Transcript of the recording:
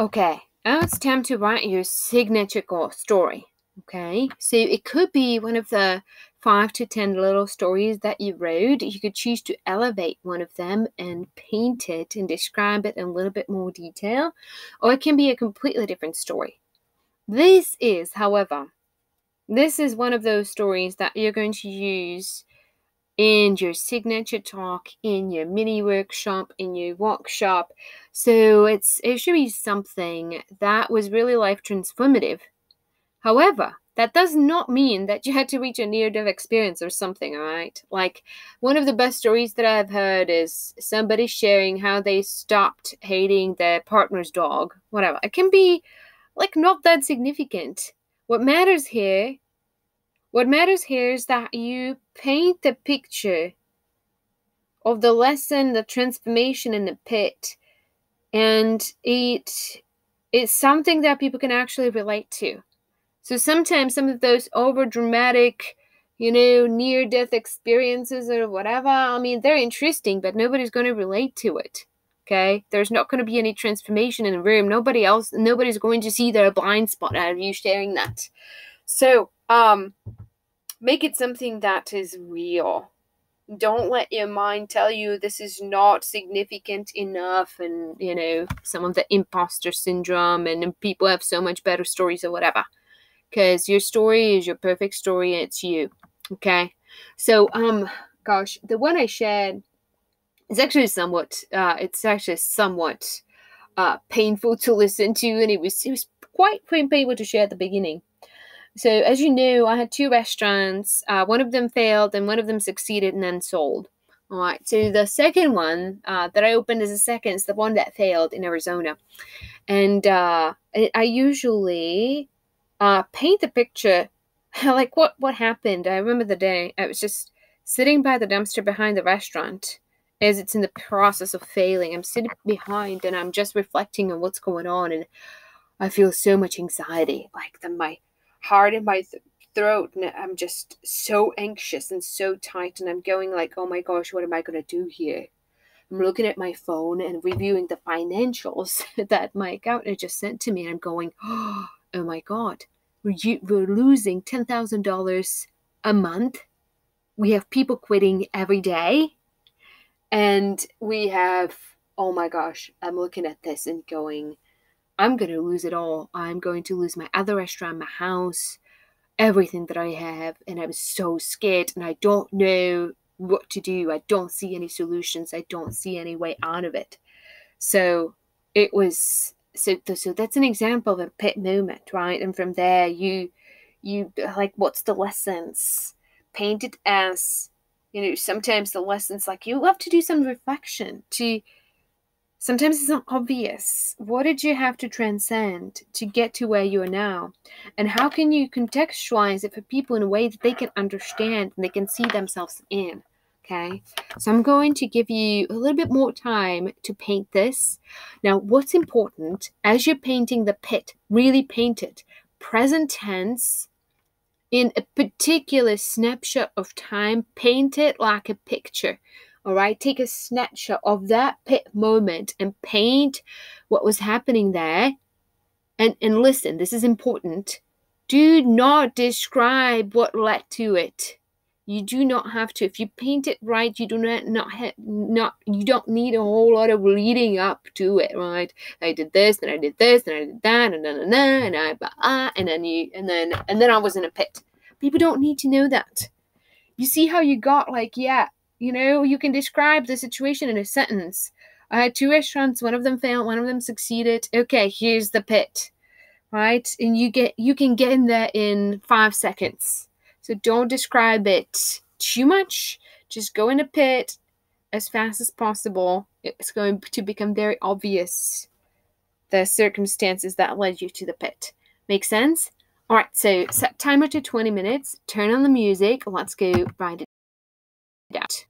Okay, now it's time to write your signature story. Okay, so it could be one of the 5 to 10 little stories that you wrote. You could choose to elevate one of them and paint it and describe it in a little bit more detail, or it can be a completely different story. This is one of those stories that you're going to use in your signature talk, in your mini workshop, in your workshop. So it should be something that was really life transformative. However, that does not mean that you had to reach a near-death experience or something, all right? Like, one of the best stories that I've heard is somebody sharing how they stopped hating their partner's dog, whatever. It can be, like, not that significant. What matters here is that you paint the picture of the lesson, the transformation in the pit, and it's something that people can actually relate to. So sometimes some of those over dramatic, near-death experiences or whatever, I mean, they're interesting, but nobody's going to relate to it. Okay? There's not going to be any transformation in the room. Nobody's going to see their blind spot out of you sharing that. So, make it something that is real. Don't let your mind tell you this is not significant enough, and some of the imposter syndrome and people have so much better stories or whatever, because your story is your perfect story and it's you. Okay, so the one I shared is actually somewhat painful to listen to, and it was quite painful to share at the beginning. So, as you know, I had 2 restaurants. One of them failed and one of them succeeded and then sold. All right. So the second one that I opened as a second is the one that failed in Arizona. And I usually paint the picture like what happened. I remember the day I was just sitting by the dumpster behind the restaurant as it's in the process of failing. I'm sitting behind and I'm just reflecting on what's going on, and I feel so much anxiety, like my heart in my throat, and I'm just so anxious and so tight, and I'm going like, oh my gosh, what am I going to do here? I'm looking at my phone and reviewing the financials that my accountant just sent to me, and I'm going, oh my God, we're losing $10,000 a month. We have people quitting every day, and we have, oh my gosh, I'm looking at this and going, I'm going to lose it all. I'm going to lose my other restaurant, my house, everything that I have. And I was so scared, and I don't know what to do. I don't see any solutions. I don't see any way out of it. So it was, so that's an example of a pit moment, right? And from there, you like, what's the lessons? Paint it as, sometimes the lessons, like, you have to do some reflection to, sometimes it's not obvious. What did you have to transcend to get to where you are now? And how can you contextualize it for people in a way that they can understand and they can see themselves in? Okay, so I'm going to give you a little bit more time to paint this. Now, what's important as you're painting the pit, really paint it present tense in a particular snapshot of time. Paint it like a picture. All right, take a snapshot of that pit moment and paint what was happening there. And listen, this is important. Do not describe what led to it. You do not have to. If you paint it right, you do you don't need a whole lot of leading up to it, right? I did this, and I did this, and I did that, and then I was in a pit. People don't need to know that. You see how you got, like, yeah, you can describe the situation in a sentence. I had 2 restaurants, one of them failed, one of them succeeded. Okay, here's the pit, right? And you can get in there in 5 seconds. So don't describe it too much. Just go in the pit as fast as possible. It's going to become very obvious the circumstances that led you to the pit. Make sense? All right, so set timer to 20 minutes. Turn on the music. Let's go write it out.